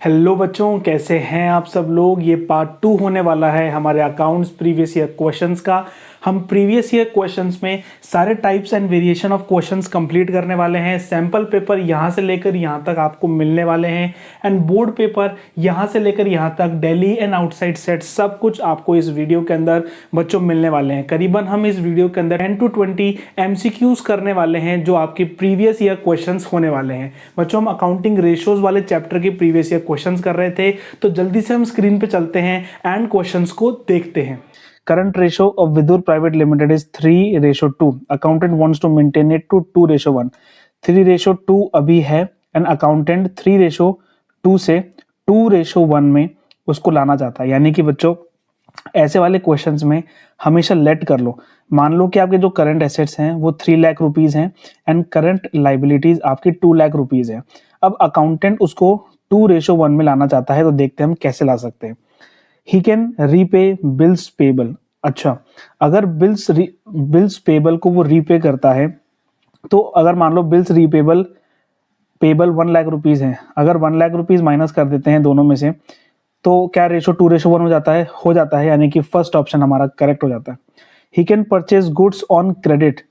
Hello बच्चों, कैसे हैं आप सब लोग। ये पार्ट 2 होने वाला है हमारे अकाउंट्स प्रीवियस ईयर क्वेश्चंस का। हम प्रीवियस ईयर क्वेश्चंस में सारे types and variation of questions complete करने वाले हैं। सैंपल पेपर यहाँ से लेकर यहाँ तक आपको मिलने वाले हैं एंड बोर्ड पेपर यहाँ से लेकर यहाँ तक डेली एंड आउटसाइड सेट सब कुछ आपको इस वीडियो के अंदर बच्चों मिलने वाले हैं। करीबन हम इस वीडियो के अंदर 10 to 20 MCQs करने वाले हैं जो आपके प्रीवियस ईयर क्वेश्चंस होने वाले हैं। बच्चों, हम अकाउंटिंग रेशियोज वाले चैप्टर के प्रीवियस ईयर क्वेश्चंस कर रहे थे, तो जल्दी से हम स्क्रीन पे चलते हैं एंड क्वेश्चंस को देखते हैं। Current ratio of Vidur Private Limited is 3:2. Accountant wants to maintain it to 2:1. 3:2 अभी है एंड अकाउंटेंट 3:2 से 2:1 में उसको लाना चाहता है। यानी कि बच्चों ऐसे वाले क्वेश्चंस में हमेशा लेट कर लो। मान लो कि आपके जो करंट एसेट्स हैं वो 3 लाख रुपीज हैं एंड करंट लाइबिलिटीज आपकी 2 लाख रुपीज है। अब अकाउंटेंट उसको 2:1 में लाना चाहता है, तो देखते हैं हम कैसे ला सकते हैं। He can repay bills payable. अच्छा, अगर बिल्स पेबल को वो रीपे करता है, तो अगर मान लो बिल्स पेबल 1 लाख रुपीज है, अगर 1 लाख रुपीज माइनस कर देते हैं दोनों में से, तो क्या रेशो 2:1 हो जाता है, यानी कि फर्स्ट ऑप्शन हमारा करेक्ट हो जाता है। He can purchase goods on credit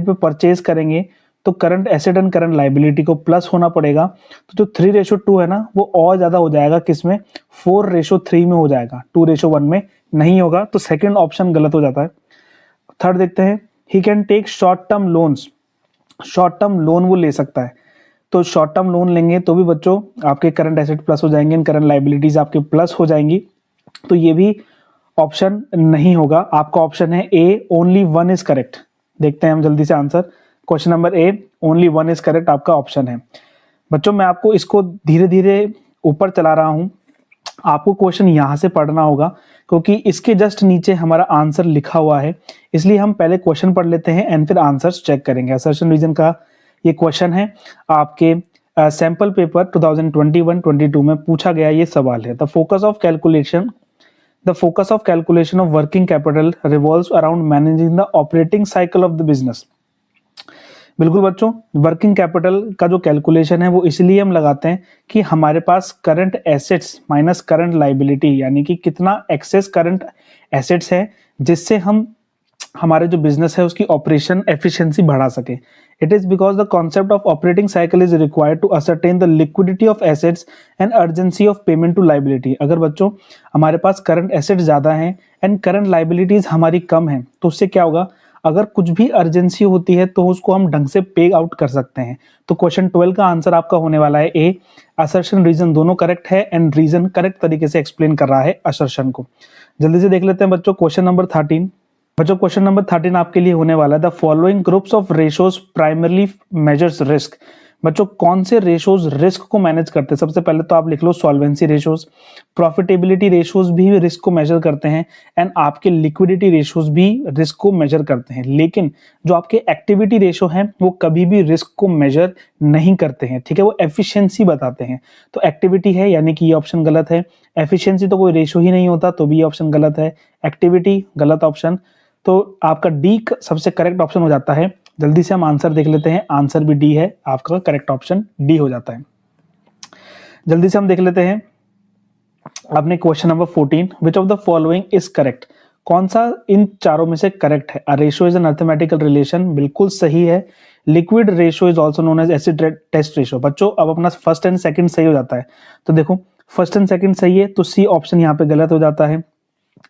पे परचेज करेंगे तो current asset and current liability को प्लस होना पड़ेगा। तो जो 3:2 है ना, वो और ज्यादा हो जाएगा, किसमें 4:3 में हो जाएगा, 2:1 में नहीं होगा, तो सेकंड ऑप्शन गलत हो जाता है। थर्ड देखते हैं, he can take short term loan वो ले सकता है। तो शॉर्ट टर्म लोन लेंगे तो भी बच्चों आपके करंट एसेट प्लस हो जाएंगे, करंट लाइबिलिटीज आपके प्लस हो जाएंगी, तो ये भी ऑप्शन नहीं होगा। आपका ऑप्शन है ए, ओनली 1 इज करेक्ट। देखते हैं हम जल्दी से answer. Question number A, only 1 is correct आपका ऑप्शन है। बच्चों मैं आपको इसको धीरे धीरे ऊपर चला रहा हूं, आपको क्वेश्चन यहां से पढ़ना होगा क्योंकि इसके जस्ट नीचे हमारा आंसर लिखा हुआ है, इसलिए हम पहले क्वेश्चन पढ़ लेते हैं एंड फिर आंसर्स चेक करेंगे। असर्शन रीजन का ये क्वेश्चन है, आपके सैंपल पेपर 2021-22 में पूछा गया ये सवाल है। The focus of calculation of working capital revolves around managing the operating cycle of the business. बिल्कुल बच्चों, वर्किंग कैपिटल का जो कैलकुलेशन है वो इसलिए हम लगाते हैं कि हमारे पास current assets minus current liability, यानी कि कितना एक्सेस करंट एसेट्स है जिससे हम हमारे जो बिजनेस है उसकी ऑपरेशन एफिशिएंसी बढ़ा सके। It is because the concept of operating cycle is required to ascertain the liquidity of assets and urgency of payment to liability. अगर बच्चों हमारे पास करंट एसेट्स ज्यादा हैं एंड करंट लाइबिलिटीज हमारी कम है, तो उससे क्या होगा, अगर कुछ भी अर्जेंसी होती है तो उसको हम ढंग से पे आउट कर सकते हैं। तो क्वेश्चन 12 का आंसर आपका होने वाला है ए। असर्शन रीजन दोनों करेक्ट है एंड रीजन करेक्ट तरीके से एक्सप्लेन कर रहा है असर्शन को। जल्दी से देख लेते हैं बच्चों क्वेश्चन नंबर 13। बच्चों क्वेश्चन नंबर 13 आपके लिए होने वाला है, the following groups of ratios primarily measures risk. बच्चों कौन से रेशोज रिस्क को मैनेज करते हैं? सबसे पहले तो आप लिख लो सॉल्वेंसी रेशोज, प्रॉफिटेबिलिटी रेशोज भी रिस्क को मेजर करते हैं एंड आपके लिक्विडिटी रेशोज भी रिस्क को मेजर करते हैं। लेकिन जो आपके एक्टिविटी रेशो हैं वो कभी भी रिस्क को मेजर नहीं करते हैं, ठीक है, वो एफिशिएंसी बताते हैं। तो एक्टिविटी है, यानी कि ये ऑप्शन गलत है। एफिशिएंसी तो कोई रेशो ही नहीं होता, तो भी ये ऑप्शन गलत है। एक्टिविटी गलत ऑप्शन, तो आपका डी सबसे करेक्ट ऑप्शन हो जाता है। जल्दी से हम आंसर देख लेते हैं, आंसर भी डी है, आपका करेक्ट ऑप्शन डी हो जाता है। जल्दी से हम देख लेते हैं आपने question number 14, which of the following is correct. कौन सा इन चारों में से करेक्ट है? A ratio is an arithmetical relation, बिल्कुल सही है। Liquid ratio is also known as acid test ratio. बच्चों अब अपना फर्स्ट एंड सेकंड सही हो जाता है, तो देखो फर्स्ट एंड सेकंड सही है, तो सी ऑप्शन यहाँ पे गलत हो जाता है।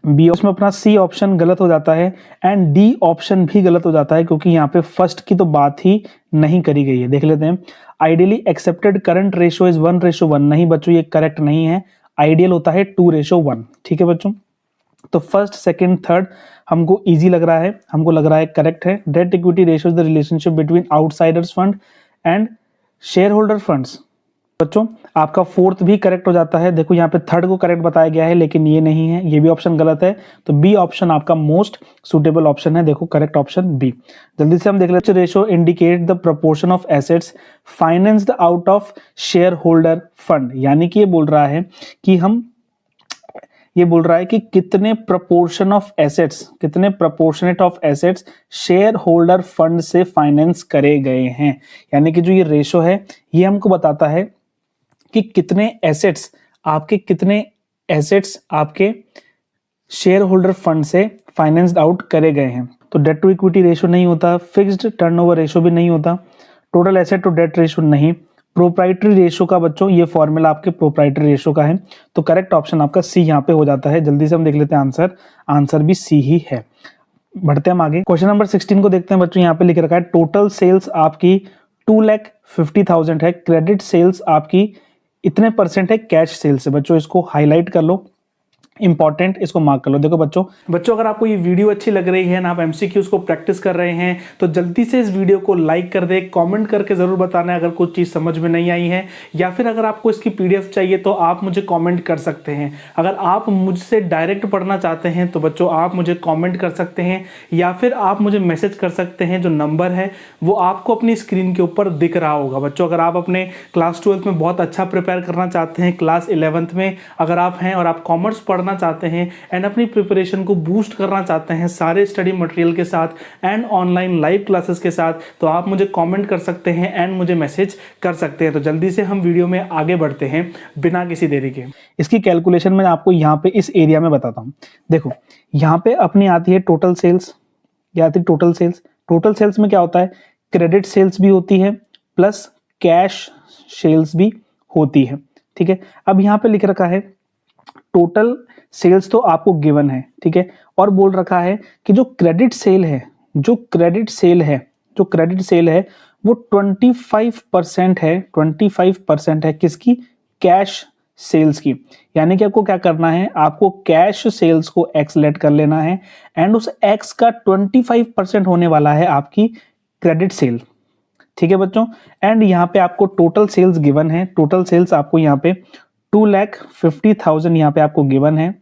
बी में अपना सी ऑप्शन गलत हो जाता है एंड डी ऑप्शन भी गलत हो जाता है, क्योंकि यहाँ पे फर्स्ट की तो बात ही नहीं करी गई है। देख लेते हैं, ideally accepted current ratio is 1:1। नहीं बच्चों, ये करेक्ट नहीं है, आइडियल होता है 2:1। ठीक है बच्चों, तो फर्स्ट सेकंड थर्ड हमको इजी लग रहा है, हमको लग रहा है करेक्ट है। Debt equity ratio is the relationship between outsiders fund and share holder funds. बच्चों आपका फोर्थ भी करेक्ट हो जाता है। देखो यहाँ पे थर्ड को करेक्ट बताया गया है, लेकिन ये नहीं है, ये भी ऑप्शन गलत है, तो बी ऑप्शन आपका मोस्ट सुटेबल ऑप्शन है। देखो करेक्ट ऑप्शन बी। जल्दी से हम देख लेते हैं, ratio indicate the proportion of assets financed out of share holder fund. यानी कि ये बोल रहा है कि कितने प्रपोर्शन ऑफ एसेट्स, कितने proportionate of assets share holder fund से फाइनेंस करे गए हैं। यानी कि जो ये रेशो है ये हमको बताता है कि कितने एसेट्स आपके शेयर होल्डर फंड से फाइनेंस्ड आउट करे गए हैं। तो डेट टू इक्विटी रेशियो नहीं होता, फिक्स्ड टर्नओवर रेशियो भी नहीं होता, total asset to debt ratio नहीं, प्रोप्राइटरी रेशियो का बच्चों ये फॉर्मूला आपके प्रोप्राइटरी रेशियो का है। तो करेक्ट ऑप्शन आपका सी यहाँ पे हो जाता है। जल्दी से हम देख लेते हैं आंसर भी सी ही है। बढ़ते हैं हम आगे, क्वेश्चन नंबर 16 को देखते हैं बच्चों। यहाँ पे लिख रखा है टोटल सेल्स आपकी 2,50,000 है, क्रेडिट सेल्स आपकी इतने परसेंट है कैश सेल्स से। बच्चों इसको हाईलाइट कर लो, इंपॉर्टेंट, इसको मार्क कर लो। देखो बच्चों अगर आपको ये वीडियो अच्छी लग रही है ना, आप एमसीक्यूज को प्रैक्टिस कर रहे हैं, तो जल्दी से इस वीडियो को लाइक कर दे, कमेंट करके जरूर बताना है अगर कुछ चीज समझ में नहीं आई है, या फिर अगर आपको इसकी पीडीएफ चाहिए तो आप मुझे कमेंट कर सकते हैं। अगर आप मुझसे डायरेक्ट पढ़ना चाहते हैं तो बच्चों आप मुझे कमेंट कर सकते हैं, या फिर आप मुझे मैसेज कर सकते हैं। जो नंबर है वो आपको अपनी स्क्रीन के ऊपर दिख रहा होगा। बच्चों अगर आप अपने क्लास 12th में बहुत अच्छा प्रिपेयर करना चाहते हैं, क्लास 11th में अगर आप हैं और आप कॉमर्स पढ़ना चाहते हैं एंड अपनी प्रिपरेशन को बूस्ट करना चाहते हैं सारे स्टडी मटेरियल के साथ एंड ऑनलाइन लाइव क्लासेस के साथ, तो आप मुझे कमेंट कर सकते हैं एंड मुझे मैसेज कर सकते हैं। तो जल्दी से हम वीडियो में आगे बढ़ते हैं बिना किसी देरी के। इसकी कैलकुलेशन मैं आपको यहाँ पे इस एरिया में बताता हूँ। देखो यहाँ पे अपनी आती है टोटल सेल्स, ये आती है टोटल सेल्स। टोटल सेल्स में क्या होता है, क्रेडिट सेल्स भी होती है प्लस कैश सेल्स भी होती है, ठीक है। अब यहाँ पे लिख रखा है टोटल सेल्स तो आपको गिवन है, ठीक है, और बोल रखा है कि जो क्रेडिट सेल है वो 25% है, 25% है किसकी, कैश सेल्स की। यानी कि आपको क्या करना है, आपको कैश सेल्स को एक्स लेट कर लेना है एंड उस एक्स का 25% होने वाला है आपकी क्रेडिट सेल, ठीक है बच्चों। एंड यहाँ पे आपको टोटल सेल्स गिवन है, टोटल सेल्स आपको यहाँ पे 2,50,000 यहाँ पे आपको गिवन है।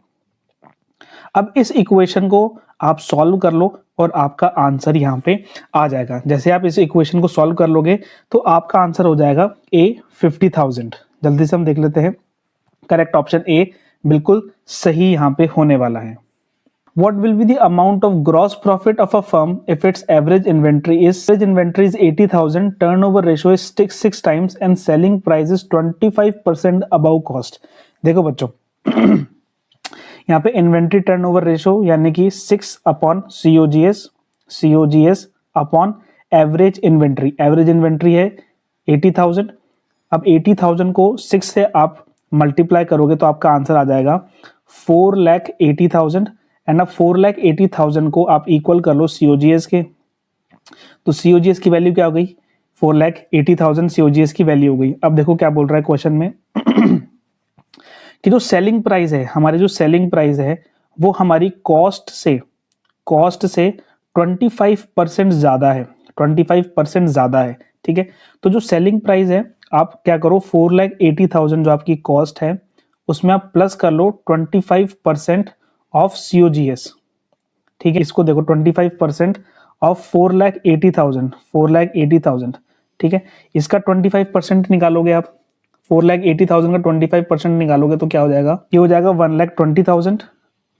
अब इस इक्वेशन को आप सॉल्व कर लो और आपका आंसर यहाँ पे आ जाएगा। जैसे आप इस इक्वेशन को सॉल्व कर लोगे तो आपका आंसर हो जाएगा ए 50,000। जल्दी से हम देख लेते हैं, करेक्ट ऑप्शन ए बिल्कुल सही यहाँ पे होने वाला है। What will be the amount of gross profit of a firm if its average inventory is 80,000, turnover ratio is 6 times and selling price is 25% above cost? देखो बच्चों यहाँ पे इन्वेंट्री टर्नओवर रेशियो यानी कि 6 upon COGS upon average inventory है 80,000। अब 80,000 को 6 से आप मल्टीप्लाई करोगे तो आपका आंसर आ जाएगा 4,80,000 एंड अब 4,80,000 को आप इक्वल कर लो COGS के, तो COGS की वैल्यू क्या हो गई, 4,80,000 COGS की वैल्यू हो गई। अब देखो क्या बोल रहा है क्वेश्चन में कि जो सेलिंग प्राइस है, हमारी जो सेलिंग प्राइस है वो हमारी कॉस्ट से 25% ज्यादा है, 25% ज्यादा है, ठीक है। तो जो सेलिंग प्राइस है आप क्या करो, 4,80,000 जो आपकी कॉस्ट है उसमें आप प्लस कर लो 25% ऑफ COGS, ठीक है। इसको देखो 25% ऑफ 4,80,000, ठीक है। इसका 25% निकालोगे आप, 4,80,000 का 25% निकालोगे तो क्या हो जाएगा, ये हो जाएगा 1,20,000,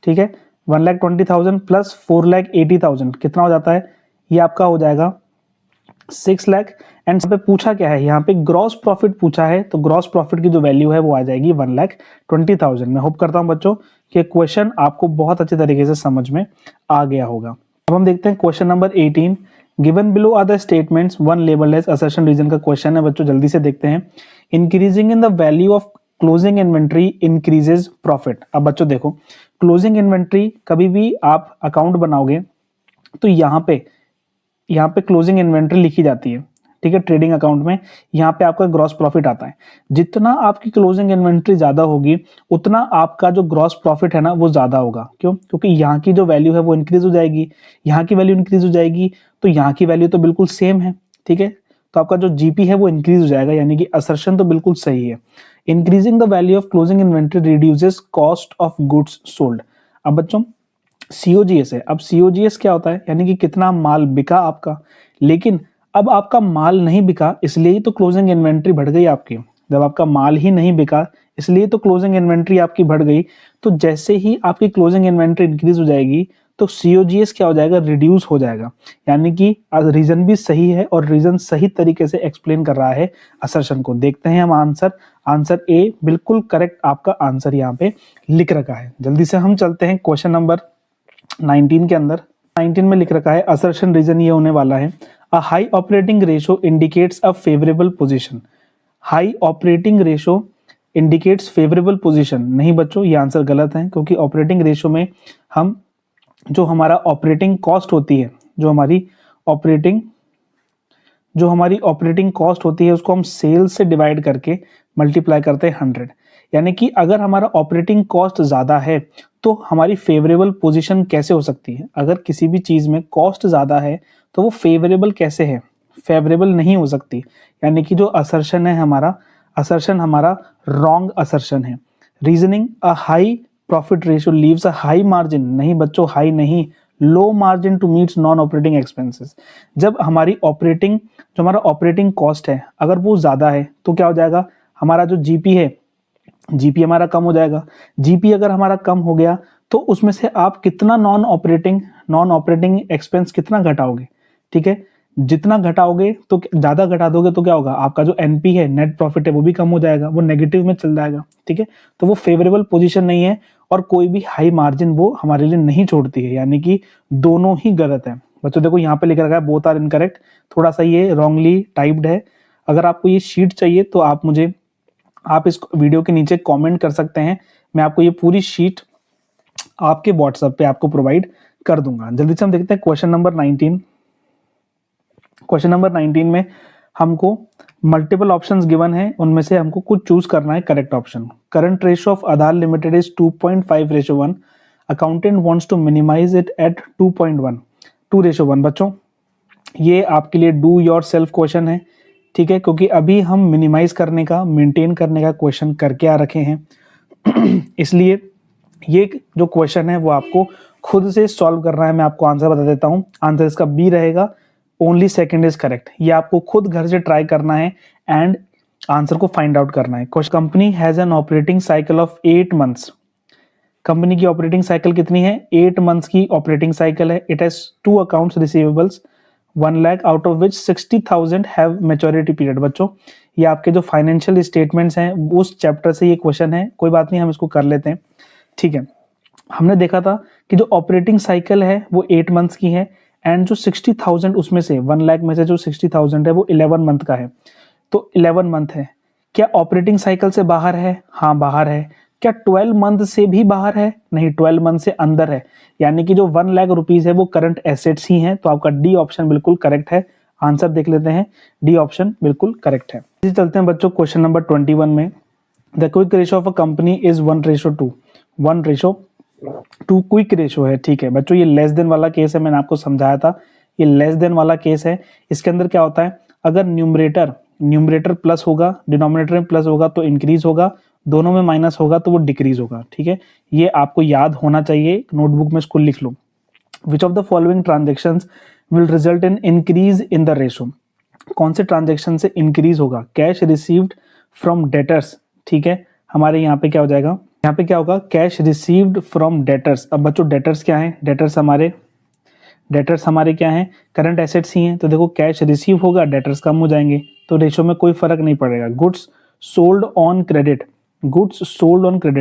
ठीक है। 1,20,000 प्लस 4,80,000 कितना हो जाता है, ये आपका हो जाएगा 6 लाख। एंड यहाँ पे पूछा क्या है, यहाँ पे ग्रॉस प्रॉफिट पूछा है, तो ग्रॉस प्रॉफिट की जो वैल्यू है वो आ जाएगी 1,20,000। मैं होप करता हूँ बच्चों कि क्वेश्चन आपको बहुत अच्छे तरीके से समझ में आ गया होगा। अब हम देखते हैं question number 18। Given below are the statements, one labelled as assertion reason का क्वेश्चन है बच्चों, जल्दी से देखते हैं। Increasing in the value of closing inventory increases profit. अब बच्चों देखो क्लोजिंग इन्वेंट्री कभी भी आप अकाउंट बनाओगे तो यहाँ पे क्लोजिंग इन्वेंट्री लिखी जाती है, ठीक है, ट्रेडिंग अकाउंट में। यहाँ पे आपका ग्रॉस प्रॉफिट आता है। जितना आपकी क्लोजिंग इन्वेंट्री ज्यादा होगी उतना आपका जो ग्रॉस प्रॉफिट है ना वो ज्यादा होगा। क्यों, क्योंकि यहाँ की जो वैल्यू है वो इंक्रीज हो जाएगी, यहाँ की वैल्यू इंक्रीज हो जाएगी, तो यहाँ की वैल्यू तो बिल्कुल सेम है, ठीक है। तो आपका जो जीपी है वो इंक्रीज हो जाएगा, यानी कि असर्शन तो बिल्कुल सही है। Increasing the value of closing inventory reduces cost of goods sold. अब बच्चों COGS है, अब COGS क्या होता है, यानी कि कितना माल बिका आपका। लेकिन अब आपका माल नहीं बिका इसलिए तो क्लोजिंग इन्वेंट्री बढ़ गई आपकी। जब आपका माल ही नहीं बिका इसलिए तो क्लोजिंग इन्वेंट्री आपकी बढ़ गई। तो जैसे ही आपकी क्लोजिंग इन्वेंट्री इंक्रीज हो जाएगी तो COGS क्या हो जाएगा, रिड्यूस हो जाएगा। यानी कि रीजन भी सही है और रीजन सही तरीके से एक्सप्लेन कर रहा है असर्शन को। देखते हैं हम आंसर ए बिल्कुल करेक्ट आपका आंसर यहाँ पे लिख रखा है। जल्दी से हम चलते हैं क्वेश्चन नंबर 19 के अंदर। 19 में लिख रखा है असर्शन रीजन ये होने वाला है, a high operating ratio indicates a favourable position. High operating ratio indicates favourable position, नहीं बच्चों ये आंसर गलत है, क्योंकि ऑपरेटिंग रेशो में हम जो हमारा ऑपरेटिंग कॉस्ट होती है, जो हमारी ऑपरेटिंग कॉस्ट होती है उसको हम सेल्स से डिवाइड करके मल्टीप्लाई करते हैं 100। यानी कि अगर हमारा ऑपरेटिंग कॉस्ट ज़्यादा है तो हमारी फेवरेबल पोजीशन कैसे हो सकती है? अगर किसी भी चीज़ में कॉस्ट ज़्यादा है तो वो फेवरेबल कैसे है? फेवरेबल नहीं हो सकती। यानी कि जो असर्शन है हमारा रॉन्ग असर्शन है। Reasoning, a high profit ratio leaves a high margin, नहीं बच्चों हाई नहीं, low margin to meets non operating expenses. जब हमारी हमारा ऑपरेटिंग कॉस्ट है अगर वो ज़्यादा है तो क्या हो जाएगा, हमारा जो जीपी है, जीपी हमारा कम हो जाएगा। जीपी अगर हमारा कम हो गया तो उसमें से आप कितना नॉन ऑपरेटिंग एक्सपेंस कितना घटाओगे? ठीक है, जितना घटाओगे तो ज्यादा घटा दोगे तो क्या होगा, आपका जो एनपी है, नेट प्रॉफिट है, वो भी कम हो जाएगा, वो नेगेटिव में चल जाएगा। ठीक है, तो वो फेवरेबल पोजीशन नहीं है और कोई भी हाई मार्जिन वो हमारे लिए नहीं छोड़ती है। यानी कि दोनों ही गलत है। बच्चों देखो यहाँ पे लिख रखा है बोथ आर इनकरेक्ट, थोड़ा सा ये रॉन्गली टाइप्ड है। अगर आपको ये शीट चाहिए तो आप इस वीडियो के नीचे कमेंट कर सकते हैं, मैं आपको ये पूरी शीट आपके व्हाट्सएप पे आपको प्रोवाइड कर दूंगा। जल्दी से हम देखते हैं क्वेश्चन नंबर 19। क्वेश्चन नंबर 19 में हमको मल्टीपल ऑप्शंस गिवन है, उनमें से हमको कुछ चूज करना है correct option. Current ratio of Aadhaar limited is 2.5:1। Accountant wants to minimise it at 2.1, 2:1। बच्चों ये आपके लिए डू योर सेल्फ क्वेश्चन है। ठीक है, क्योंकि अभी हम मिनिमाइज करने का, मेंटेन करने का क्वेश्चन करके आ रखे हैं इसलिए ये जो क्वेश्चन है वो आपको खुद से सॉल्व करना है। मैं आपको आंसर बता देता हूं, आंसर इसका बी रहेगा, ओनली सेकंड इज करेक्ट। ये आपको खुद घर से ट्राई करना है एंड आंसर को फाइंड आउट करना है। Company has an operating cycle of 8 months. Company की ऑपरेटिंग साइकिल कितनी है? 8 मंथ्स की ऑपरेटिंग साइकिल है। It has 2 accounts receivables 1 lakh out of which 60,000 have maturity period. बच्चों ये आपके जो फाइनेंशियल स्टेटमेंट्स हैं उस चैप्टर से ये क्वेश्चन है, कोई बात नहीं हम इसको कर लेते हैं। ठीक है, हमने देखा था कि जो ऑपरेटिंग साइकिल है वो 8 मंथ्स की है एंड जो 60,000 उसमें से 1 लाख में से जो 60,000 है वो 11 मंथ का है। तो 11 मंथ है, क्या ऑपरेटिंग साइकिल से बाहर है? हाँ बाहर है। क्या 12 मंथ से भी बाहर है? नहीं, 12 मंथ से अंदर है। यानी कि जो 1 लाख रुपीज है वो करंट एसेट्स ही हैं। तो आपका डी ऑप्शन बिल्कुल करेक्ट है। आंसर देख लेते हैं, डी ऑप्शन बिल्कुल करेक्ट है। चलते हैं बच्चों क्वेश्चन नंबर 21 में। The quick ratio of a company is 1:2, 1:2 quick ratio है। ठीक है बच्चों, ये लेस देन वाला केस है, मैंने आपको समझाया था, ये लेस देन वाला केस है। इसके अंदर क्या होता है, अगर न्यूमरेटर प्लस होगा, डिनोमिनेटर में प्लस होगा तो इंक्रीज होगा, दोनों में माइनस होगा तो वो डिक्रीज होगा। ठीक है, ये आपको याद होना चाहिए, नोटबुक में इसको लिख लो। Which of the following transactions will result in increase in the ratio? कौन से ट्रांजेक्शन से इंक्रीज होगा? Cash received from debtors. ठीक है, हमारे यहाँ पे क्या हो जाएगा, यहाँ पे क्या होगा, कैश रिसीव्ड फ्रॉम डेटर्स। अब बच्चों डेटर्स क्या है? डेटर्स हमारे क्या हैं? करंट एसेट्स ही हैं। तो देखो कैश रिसीव होगा, डेटर्स कम हो जाएंगे, तो रेशो में कोई फर्क नहीं पड़ेगा। गुड्स सोल्ड ऑन क्रेडिट,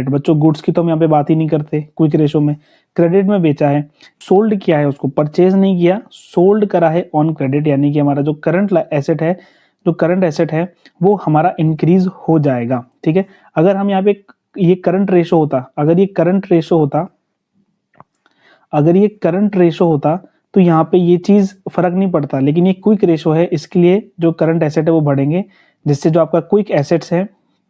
बच्चों गुड्स की तो हम यहाँ पे बात ही नहीं करते क्विक रेशो में। क्रेडिट में बेचा है, सोल्ड किया है, उसको परचेज नहीं किया, सोल्ड करा है ऑन क्रेडिट। यानी कि हमारा जो करंट एसेट है वो हमारा इंक्रीज हो जाएगा। ठीक है, अगर हम यहाँ पे ये करंट रेशो होता, अगर ये करंट रेशो होता तो यहाँ पे ये चीज फर्क नहीं पड़ता, लेकिन ये क्विक रेशो है, इसके लिए जो करंट एसेट है वो बढ़ेंगे, जिससे जो आपका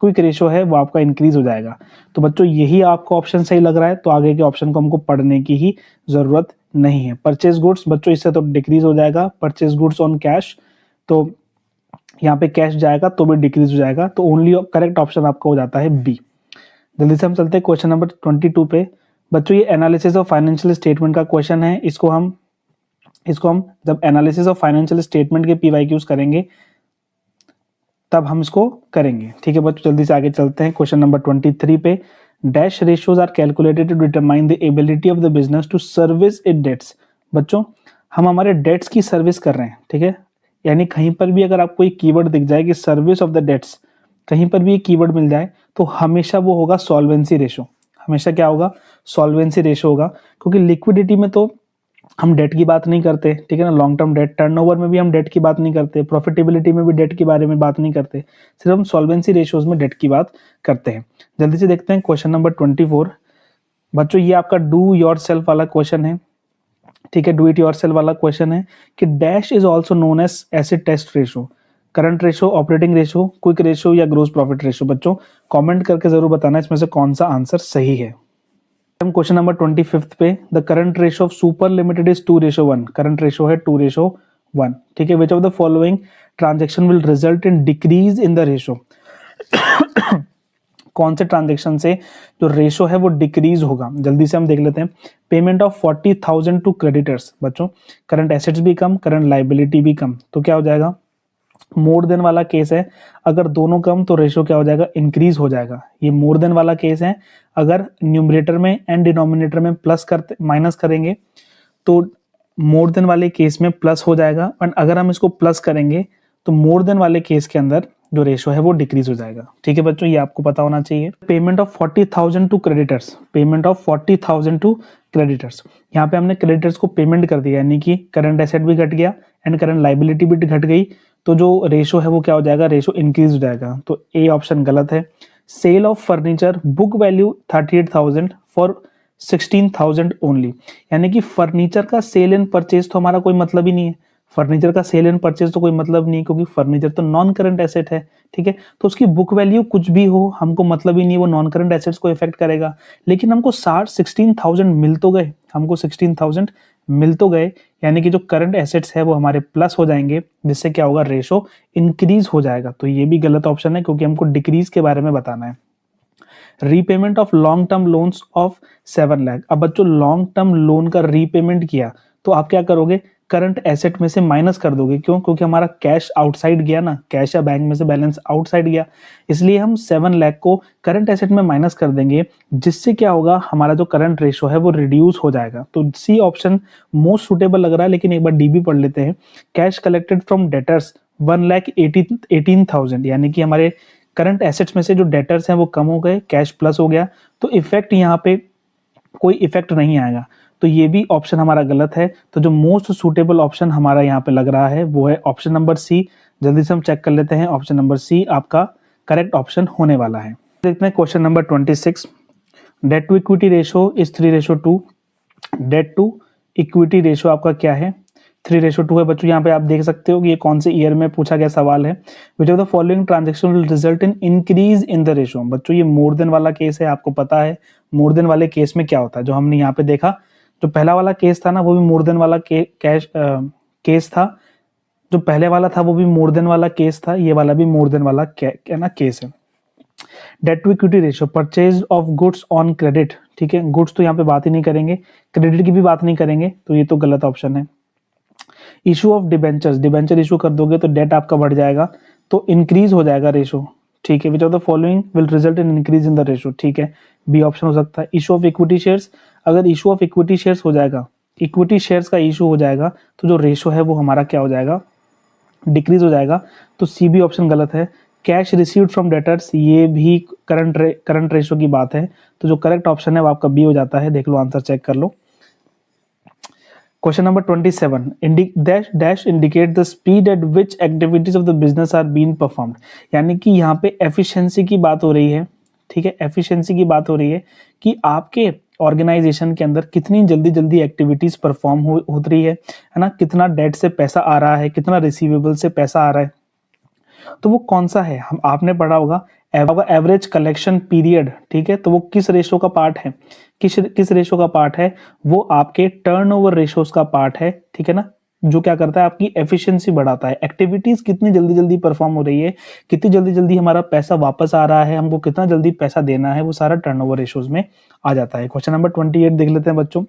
क्विक रेशो है वो आपका इंक्रीज हो जाएगा। तो बच्चों यही आपको ऑप्शन सही लग रहा है, तो आगे के ऑप्शन को हमको पढ़ने की ही जरूरत नहीं है। परचेज गुड्स बच्चों इससे तो डिक्रीज हो जाएगा, परचेज गुड्स ऑन कैश, तो यहाँ पे कैश जाएगा तो भी डिक्रीज हो जाएगा। तो ओनली करेक्ट ऑप्शन आपका हो जाता है बी। जल्दी से हम चलते हैं क्वेश्चन नंबर 22 पे। बच्चों ये एनालिसिस ऑफ फाइनेंशियल स्टेटमेंट का क्वेश्चन है। इसको हम जब एनालिसिस ऑफ फाइनेंशियल स्टेटमेंट के PYQs करेंगे तब हम इसको करेंगे। ठीक है बच्चों, जल्दी से आगे चलते हैं क्वेश्चन नंबर 23 पे। Dash ratios are calculated to determine the ability of the business to service it debts. बच्चों हम हमारे डेट्स की सर्विस कर रहे हैं, ठीक है, यानी कहीं पर भी अगर आपको एक कीवर्ड दिख जाए कि सर्विस ऑफ द डेट्स, कहीं पर भी एक कीवर्ड मिल जाए तो हमेशा वो होगा सॉल्वेंसी रेशो। हमेशा क्या होगा? सॉल्वेंसी रेशो होगा, क्योंकि लिक्विडिटी में तो हम डेट की बात नहीं करते, ठीक है ना, लॉन्ग टर्म डेट, टर्नओवर में भी हम डेट की बात नहीं करते, प्रॉफिटेबिलिटी में भी डेट के बारे में बात नहीं करते, सिर्फ हम सॉल्वेंसी रेशियोज में डेट की बात करते हैं। जल्दी से देखते हैं क्वेश्चन नंबर 24। बच्चों ये आपका डू योर सेल्फ वाला क्वेश्चन है, ठीक है, डू इट योर सेल्फ वाला क्वेश्चन है कि dash is also known as acid test ratio, current ratio, operating ratio, quick ratio या ग्रोस प्रॉफिट रेशो। बच्चों कमेंट करके जरूर बताना इसमें से कौन सा आंसर सही है। क्वेश्चन नंबर 25 पे, the current ratio of super limited is 2:1, current ratio है 2:1, ठीक है। विच of the following transaction will result in decrease in the ratio, कौन से ट्रांजेक्शन से जो रेशो है वो डिक्रीज होगा? जल्दी से हम देख लेते हैं। Payment of 40,000 to creditors. बच्चों करंट एसेट्स भी कम, करंट लाइबिलिटी भी कम, तो क्या हो जाएगा? मोर देन वाला केस है, अगर दोनों कम तो रेशो क्या हो जाएगा? इंक्रीज हो जाएगा। ये मोर देन वाला केस है, अगर न्यूमरेटर में एंड डिनोमिनेटर में प्लस करते माइनस करेंगे तो मोर देन वाले केस में प्लस हो जाएगा, और अगर हम इसको प्लस करेंगे तो मोर देन वाले केस के अंदर जो रेशो है वो डिक्रीज हो जाएगा, ठीक है बच्चों, ये आपको पता होना चाहिए। Payment of 40,000 to creditors, payment of 40,000 to creditors, यहाँ पे हमने क्रेडिटर्स को पेमेंट कर दिया, यानी कि करंट एसेट भी घट गया एंड करंट लाइबिलिटी भी घट गई, तो जो रेशो है वो क्या हो जाएगा? रेशो इंक्रीज हो जाएगा, तो ए ऑप्शन गलत है। Sale of furniture, book value 38,000 for 16,000 only, यानी कि फर्नीचर का सेल एंड परचेज तो हमारा कोई मतलब ही नहीं है, फर्नीचर का सेल एंड परचेज तो कोई मतलब नहीं, क्योंकि फर्नीचर तो नॉन करंट एसेट है, ठीक है, तो उसकी बुक वैल्यू कुछ भी हो हमको मतलब ही नहीं, वो नॉन करंट एसेट्स को इफेक्ट करेगा। लेकिन हमको 16,000 मिल तो गए, हमको 16,000 मिल तो गए, यानी कि जो करंट एसेट्स है वो हमारे प्लस हो जाएंगे, जिससे क्या होगा? रेशो इंक्रीज हो जाएगा, तो ये भी गलत ऑप्शन है, क्योंकि हमको डिक्रीज के बारे में बताना है। Repayment of long term loans of 7 lakh. अब बच्चों लॉन्ग टर्म लोन का रीपेमेंट किया तो आप क्या करोगे? करंट एसेट में से माइनस कर दोगे, क्यों? क्योंकि हमारा कैश आउटसाइड गया ना, कैश या बैंक में से बैलेंस आउटसाइड गया, इसलिए हम 7 लाख को करंट एसेट में माइनस कर देंगे, जिससे क्या होगा? हमारा जो करंट रेशो है वो रिड्यूस हो जाएगा। तो सी ऑप्शन मोस्ट सुटेबल लग रहा है, लेकिन एक बार डी भी पढ़ लेते हैं। कैश कलेक्टेड फ्रॉम डेटर्स 1,18,000, यानी कि हमारे करंट एसेट्स में से जो डेटर्स हैं वो कम हो गए, कैश प्लस हो गया, तो इफेक्ट यहाँ पे कोई इफेक्ट नहीं आएगा, तो ये भी ऑप्शन हमारा गलत है। तो जो मोस्ट सूटेबल ऑप्शन हमारा यहाँ पे लग रहा है वो है ऑप्शन नंबर सी। जल्दी से हम चेक कर लेते हैं, ऑप्शन नंबर सी आपका करेक्ट ऑप्शन होने वाला है। देखते हैं question number 26। Debt to equity ratio is 3:2, debt to equity ratio आपका क्या है? 3:2 है। बच्चों यहाँ पे आप देख सकते हो कि ये कौन से ईयर में पूछा गया सवाल है। विच of the following transaction will result in increase in the ratio. बच्चों ये मोर देन वाला केस है, आपको पता है मोर देन वाले केस में क्या होता है, जो हमने यहाँ पे देखा, जो पहला वाला केस था ना वो भी मोर देन वाला केस था, जो पहले वाला था वो भी मोर देन वाला केस था, ये वाला भी मोर देन वाला केस है। Debt to equity ratio, purchase of goods on credit, ठीक है, गुड्स तो यहाँ पे बात ही नहीं करेंगे, क्रेडिट की भी बात नहीं करेंगे, तो ये तो गलत ऑप्शन है। Issue of debentures, debenture issue कर दोगे तो डेट आपका बढ़ जाएगा, तो इंक्रीज हो जाएगा रेशो, ठीक है। विच of the following will result in increase in the ratio, ठीक है, बी ऑप्शन हो सकता है। इशू ऑफ इक्विटी शेयर्स, अगर इशू ऑफ इक्विटी शेयर्स हो जाएगा, इक्विटी शेयर्स का इशू हो जाएगा, तो जो रेशो है वो हमारा क्या हो जाएगा? डिक्रीज हो जाएगा, तो सी बी ऑप्शन गलत है। कैश रिसीव्ड फ्रॉम डेटर्स, ये भी करंट रेशो की बात है, तो जो करेक्ट ऑप्शन है वो आपका बी हो जाता है। देख लो आंसर चेक कर लो। Question number 27, dash indicate the speed at which activities of the business are being performed, यानी कि यहाँ पे एफिशिएंसी की बात हो रही है, ठीक है, एफिशिएंसी की बात हो रही है कि आपके ऑर्गेनाइजेशन के अंदर कितनी जल्दी जल्दी एक्टिविटीज परफॉर्म हो रही है ना, कितना डेट से पैसा आ रहा है, कितना रिसीवेबल से पैसा आ रहा है, तो वो कौन सा है? हम आपने पढ़ा होगा एवरेज कलेक्शन पीरियड, ठीक है, तो वो किस रेशो का पार्ट है? किस रेशो का पार्ट है? वो आपके टर्नओवर रेशोस का पार्ट है, ठीक है ना, जो क्या करता है? आपकी एफिशिएंसी बढ़ाता है। एक्टिविटीज कितनी जल्दी जल्दी परफॉर्म हो रही है, कितनी जल्दी जल्दी हमारा पैसा वापस आ रहा है, हमको कितना जल्दी पैसा देना है, वो सारा टर्नओवर रेशोज में आ जाता है। क्वेश्चन नंबर 28 देख लेते हैं बच्चों।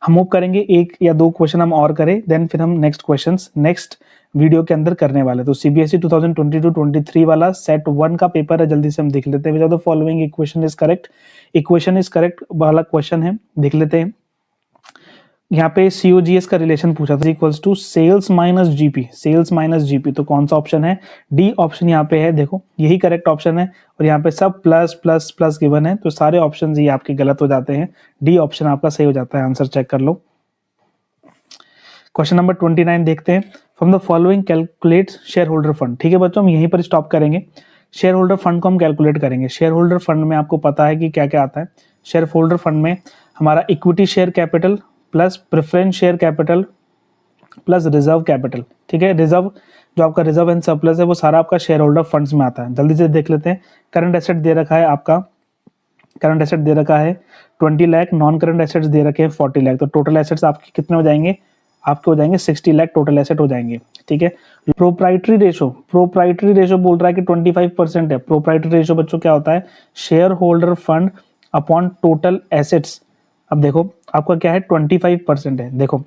हम मूव करेंगे, 1 या 2 क्वेश्चन हम और करें, देन फिर हम नेक्स्ट क्वेश्चंस नेक्स्ट वीडियो के अंदर करने वाले। तो सीबीएसई 2022-23 वाला सेट 1 का पेपर है, जल्दी से हम देख लेते हैं। विच of the following equation is correct, equation is correct वाला क्वेश्चन है, देख लेते हैं। यहाँ पे COGS का रिलेशन पूछा था, equals to sales minus GP, sales minus GP, तो कौन सा ऑप्शन है? डी ऑप्शन यहाँ पे है, देखो यही करेक्ट ऑप्शन है, और यहाँ पे सब प्लस प्लस प्लस गिवन है, तो सारे ऑप्शन ये आपके गलत हो जाते हैं, डी ऑप्शन आपका सही हो जाता है। आंसर चेक कर लो। क्वेश्चन नंबर 29 देखते हैं। From the following calculate share holder fund. ठीक है बच्चों, हम यहीं पर स्टॉप करेंगे। शेयर होल्डर फंड को हम कैलकुलेट करेंगे। शेयर होल्डर फंड में आपको पता है कि क्या क्या आता है। शेयर होल्डर फंड में हमारा equity share capital plus preference share capital plus reserve capital. ठीक है, रिजर्व जो आपका रिजर्व एंड सरप्लस है वो सारा आपका शेयर होल्डर फंड्स में आता है। जल्दी से देख लेते हैं। करंट एसेट दे रखा है आपका, करंट एसेट दे रखा है 20 लाख, नॉन करंट एसेट्स दे रखे हैं 40 लाख, तो टोटल एसेट्स आपके कितने हो जाएंगे? आपके हो जाएंगे 60 लाख टोटल एसेट हो जाएंगे। ठीक है, प्रोप्राइटरी रेशो, प्रोप्राइटरी रेशो बोल रहा है कि 25% है। प्रोप्राइटरी रेशो बच्चों क्या होता है? Share holder fund upon total assets. अब देखो आपका क्या है, 25% है। देखो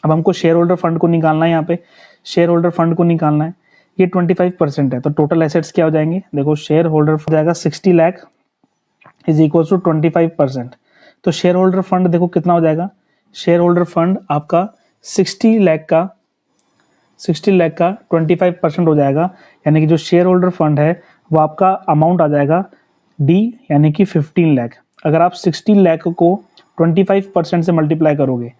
अब हमको शेयर होल्डर फंड को निकालना है, यहाँ पे शेयर होल्डर फंड को निकालना है, ये 25% है, तो टोटल एसेट्स क्या हो जाएंगे? देखो शेयर होल्डर हो जाएगा 60 लाख इज इक्वल टू 25%, तो शेयर होल्डर फंड देखो कितना हो जाएगा? शेयर होल्डर फंड आपका 60 लाख का 25% हो जाएगा, यानी कि जो शेयर होल्डर फंड है वो आपका अमाउंट आ जाएगा डी, यानी कि 15 लाख। अगर आप 60 लाख को 25% से मल्टीप्लाई करोगे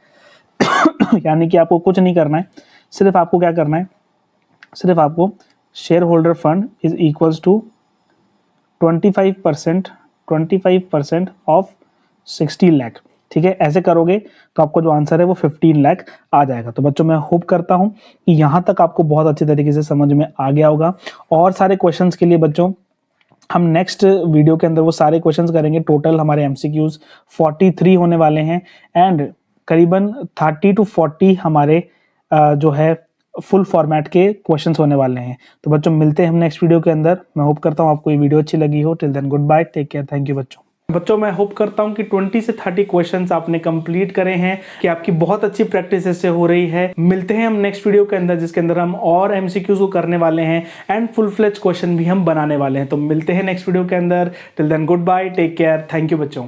यानी कि आपको कुछ नहीं करना है, सिर्फ आपको क्या करना है? सिर्फ आपको shareholder fund is equals to 25% of 60 lakh. ठीक है, ऐसे करोगे तो आपको जो आंसर है वो 15 लाख आ जाएगा। तो बच्चों मैं होप करता हूं कि यहाँ तक आपको बहुत अच्छे तरीके से समझ में आ गया होगा। और सारे क्वेश्चंस के लिए बच्चों हम नेक्स्ट वीडियो के अंदर वो सारे क्वेश्चंस करेंगे। टोटल हमारे MCQs 43 होने वाले हैं, एंड करीबन 30 to 40 हमारे जो है फुल फॉर्मेट के क्वेश्चंस होने वाले हैं। तो बच्चों मिलते हैं हम नेक्स्ट वीडियो के अंदर। मैं होप करता हूँ आपको ये वीडियो अच्छी लगी हो। Till then goodbye, take care, thank you बच्चों मैं होप करता हूं कि 20 से 30 क्वेश्चंस आपने कंप्लीट करे हैं, कि आपकी बहुत अच्छी प्रैक्टिस इससे हो रही है। मिलते हैं हम नेक्स्ट वीडियो के अंदर, जिसके अंदर हम और MCQs को करने वाले हैं एंड फुल फ्लेज क्वेश्चन भी हम बनाने वाले हैं। तो मिलते हैं नेक्स्ट वीडियो के अंदर। Till then goodbye, take care, thank you बच्चों।